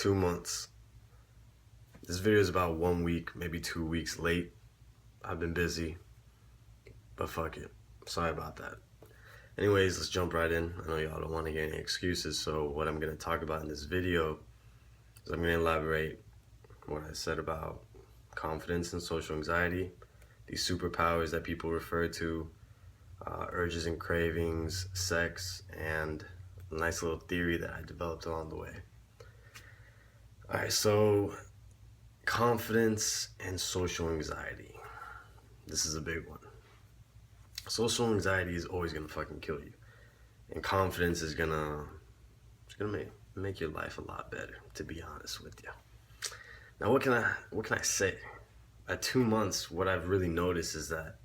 2 months. This video is about 1 week, maybe 2 weeks late. I've been busy, but fuck it. Sorry about that. Anyways, let's jump right in. I know y'all don't want to hear any excuses, so what I'm going to talk about in this video is I'm going to elaborate what I said about confidence and social anxiety, these superpowers that people refer to, urges and cravings, sex, and a nice little theory that I developed along the way. Alright, so confidence and social anxiety. This is a big one. Social anxiety is always gonna fucking kill you, and confidence is gonna make your life a lot better. To be honest with you. Now, what can I say? At 2 months, what I've really noticed is that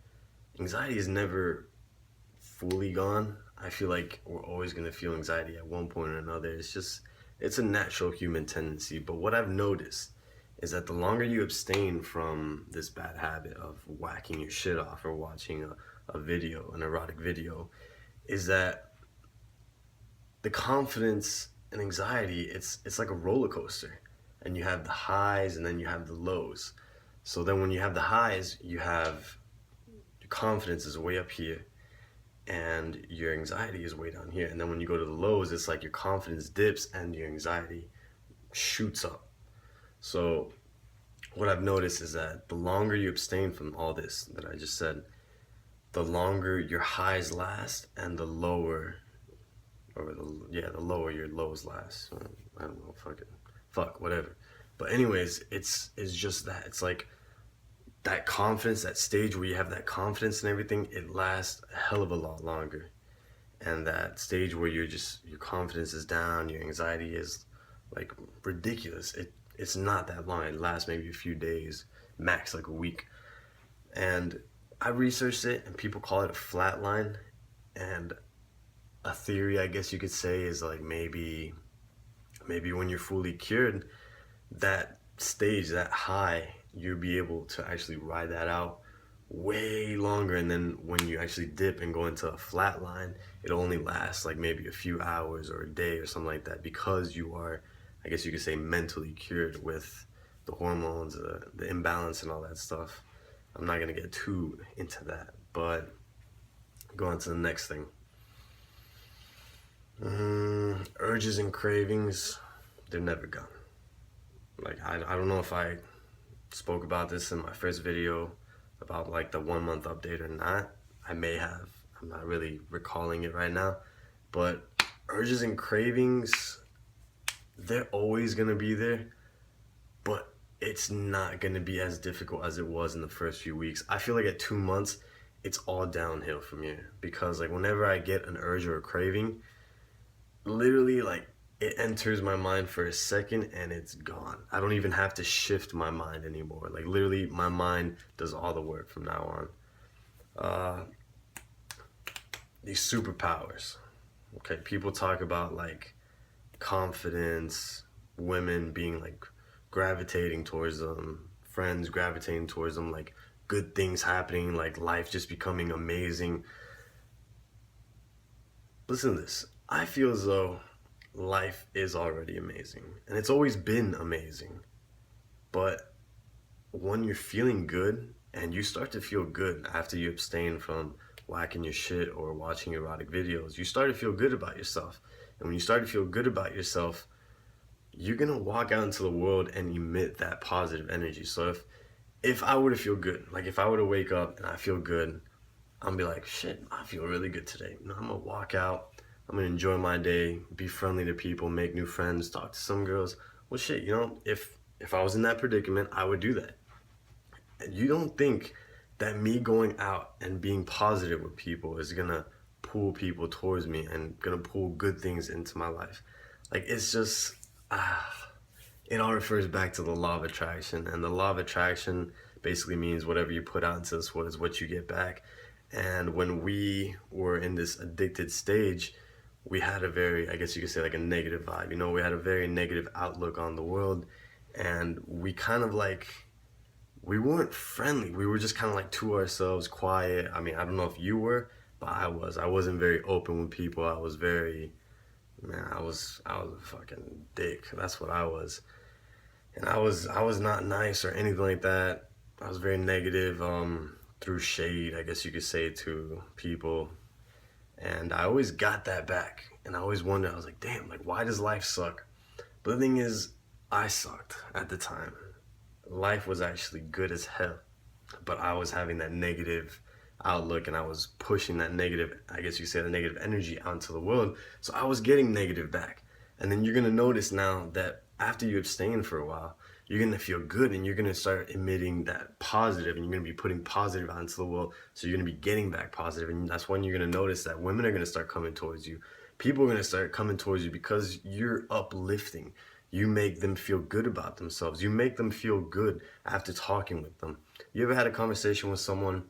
anxiety is never fully gone. I feel like we're always gonna feel anxiety at one point or another. It's a natural human tendency. But what I've noticed is that the longer you abstain from this bad habit of whacking your shit off or watching a video, an erotic video, is that the confidence and anxiety, it's like a roller coaster. And you have the highs and then you have the lows. So then when you have the highs, you have your confidence is way up here and your anxiety is way down here. And then when you go to the lows, it's like your confidence dips and your anxiety shoots up. So what I've noticed is that the longer you abstain from all this that I just said, the longer your highs last and the lower your lows last. I don't know, fuck, whatever. But anyways, it's just that. It's like that confidence, that stage where you have that confidence and everything, it lasts a hell of a lot longer. And that stage where your confidence is down, your anxiety is like ridiculous. It's not that long. It lasts maybe a few days, max like a week. And I researched it, and people call it a flat line. And a theory, I guess you could say, is like maybe when you're fully cured, that stage, that high, you'll be able to actually ride that out way longer. And then when you actually dip and go into a flat line, it only lasts like maybe a few hours or a day or something like that, because you are, I guess you could say, mentally cured with the hormones, the imbalance and all that stuff. I'm not going to get too into that, but go on to the next thing. Urges and cravings, they're never gone. Like, I don't know if I spoke about this in my first video about like the 1 month update or not. I may have. I'm not really recalling it right now. But urges and cravings, they're always going to be there. But it's not going to be as difficult as it was in the first few weeks. I feel like at 2 months, it's all downhill from here. Because like whenever I get an urge or a craving, literally like it enters my mind for a second and it's gone. I don't even have to shift my mind anymore. Like literally my mind does all the work from now on. These superpowers. Okay, people talk about like confidence, women being like gravitating towards them, friends gravitating towards them, like good things happening, like life just becoming amazing. Listen to this. I feel as though life is already amazing, and it's always been amazing. But when you're feeling good, and you start to feel good after you abstain from whacking your shit or watching erotic videos, you start to feel good about yourself. And when you start to feel good about yourself, you're gonna walk out into the world and emit that positive energy. So if I were to feel good, like if I were to wake up and I feel good, I'm gonna be like, shit, I feel really good today. You know, I'm gonna walk out, I'm gonna enjoy my day, be friendly to people, make new friends, talk to some girls. Well, shit, you know, if I was in that predicament, I would do that. And you don't think that me going out and being positive with people is gonna pull people towards me and gonna pull good things into my life? Like, it's just, it all refers back to the law of attraction. And the law of attraction basically means whatever you put out into this world is what you get back. And when we were in this addicted stage, we had a very, I guess you could say, like a negative vibe. You know, we had a very negative outlook on the world, and we kind of like, we weren't friendly. We were just kind of like to ourselves, quiet. I mean, I don't know if you were, but I was. I wasn't very open with people. I was very Man, I was a fucking dick. That's what I was. And I was not nice or anything like that. I was very negative, through shade, I guess you could say, to people. And I always got that back. And I always wondered, I was like, damn, like why does life suck? But the thing is, I sucked at the time. Life was actually good as hell. But I was having that negative outlook, and I was pushing that negative, I guess you say, the negative energy out into the world. So I was getting negative back. And then you're gonna notice now that after you abstain for a while, you're gonna feel good, and you're gonna start emitting that positive, and you're gonna be putting positive out into the world. So you're gonna be getting back positive, and that's when you're gonna notice that women are gonna start coming towards you. People are gonna start coming towards you because you're uplifting. You make them feel good about themselves. You make them feel good after talking with them. You ever had a conversation with someone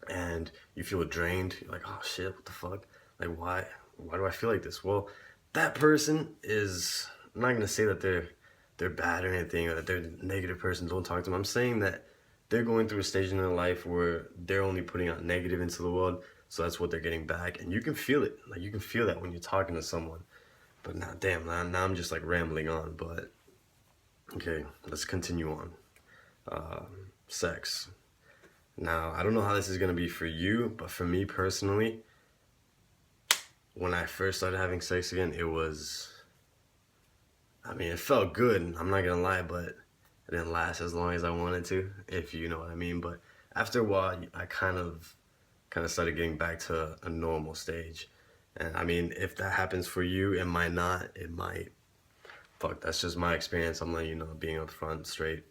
and you feel drained? You're like, oh shit, what the fuck? Like, why do I feel like this? Well, that person is, I'm not gonna say that they're bad or anything, or that they're a negative person, don't talk to them. I'm saying that they're going through a stage in their life where they're only putting out negative into the world, so that's what they're getting back. And you can feel it. Like, you can feel that when you're talking to someone. But now, damn, now I'm just like rambling on. But okay, let's continue on. Sex. Now, I don't know how this is gonna be for you, but for me personally, when I first started having sex again, it was, I mean, it felt good. I'm not gonna lie, but it didn't last as long as I wanted to, if you know what I mean. But after a while, I kind of started getting back to a normal stage. And I mean, if that happens for you, it might not. It might. Fuck, that's just my experience. I'm letting you know, being upfront, straight.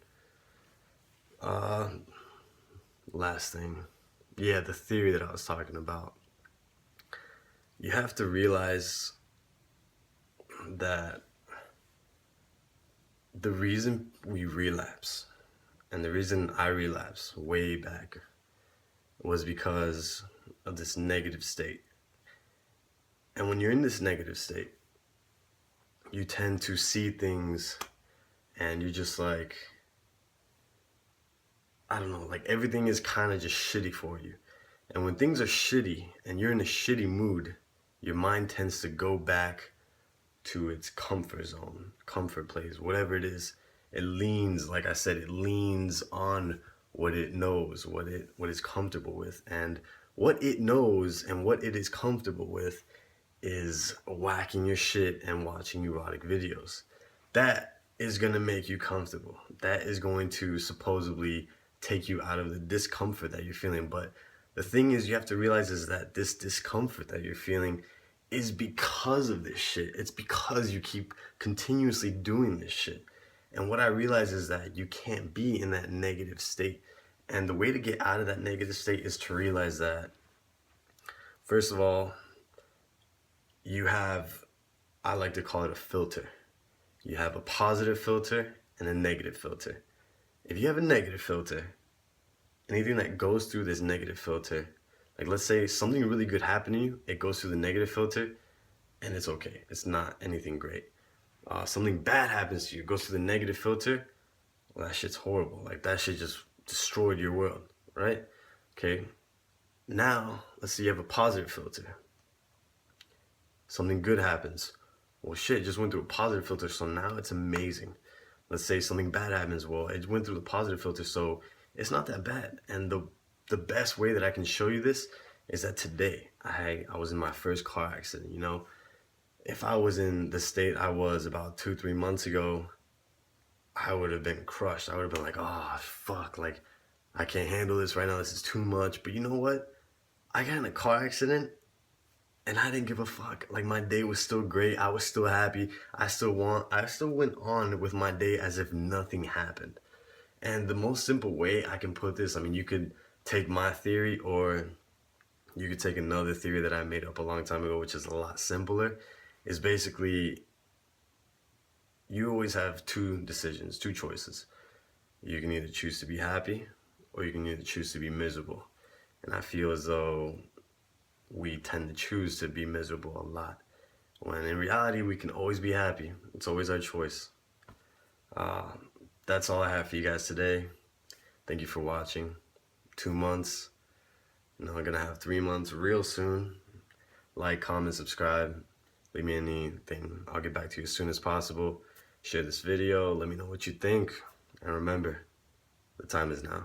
Uh, Last thing. Yeah, the theory that I was talking about. You have to realize that the reason we relapse, and the reason I relapsed way back, was because of this negative state. And when you're in this negative state, you tend to see things and you're just like, I don't know, like everything is kind of just shitty for you. And when things are shitty and you're in a shitty mood, your mind tends to go back to its comfort zone, comfort place, whatever it is. It leans, like I said, it leans on what it knows, what it's comfortable with. And what it knows and what it is comfortable with is whacking your shit and watching erotic videos. That is going to make you comfortable. That is going to supposedly take you out of the discomfort that you're feeling. But the thing is, you have to realize is that this discomfort that you're feeling is because of this shit. It's because you keep continuously doing this shit. And what I realize is that you can't be in that negative state. And the way to get out of that negative state is to realize that, first of all, you have, I like to call it a filter. You have a positive filter and a negative filter. If you have a negative filter, anything that goes through this negative filter, like let's say something really good happened to you, it goes through the negative filter and it's okay. It's not anything great. Something bad happens to you, it goes through the negative filter, well, that shit's horrible. Like that shit just destroyed your world, right? Okay. Now, let's say you have a positive filter. Something good happens. Well, shit, it just went through a positive filter, so now it's amazing. Let's say something bad happens. Well, it went through the positive filter, so it's not that bad. And the best way that I can show you this is that today I was in my first car accident. You know, if I was in the state I was about 2-3 months ago, I would have been crushed. I would have been like, oh fuck, like I can't handle this right now. This is too much. But you know what? I got in a car accident and I didn't give a fuck. Like my day was still great. I was still happy. I still went on with my day as if nothing happened. And the most simple way I can put this, I mean, you could take my theory or you could take another theory that I made up a long time ago, which is a lot simpler, is basically you always have two decisions, two choices. You can either choose to be happy or you can either choose to be miserable. And I feel as though we tend to choose to be miserable a lot, when in reality we can always be happy. It's always our choice. That's all I have for you guys today. Thank you for watching. 2 months. Now I'm gonna have 3 months real soon. Like, comment, subscribe. Leave me anything. I'll get back to you as soon as possible. Share this video. Let me know what you think. And remember, the time is now.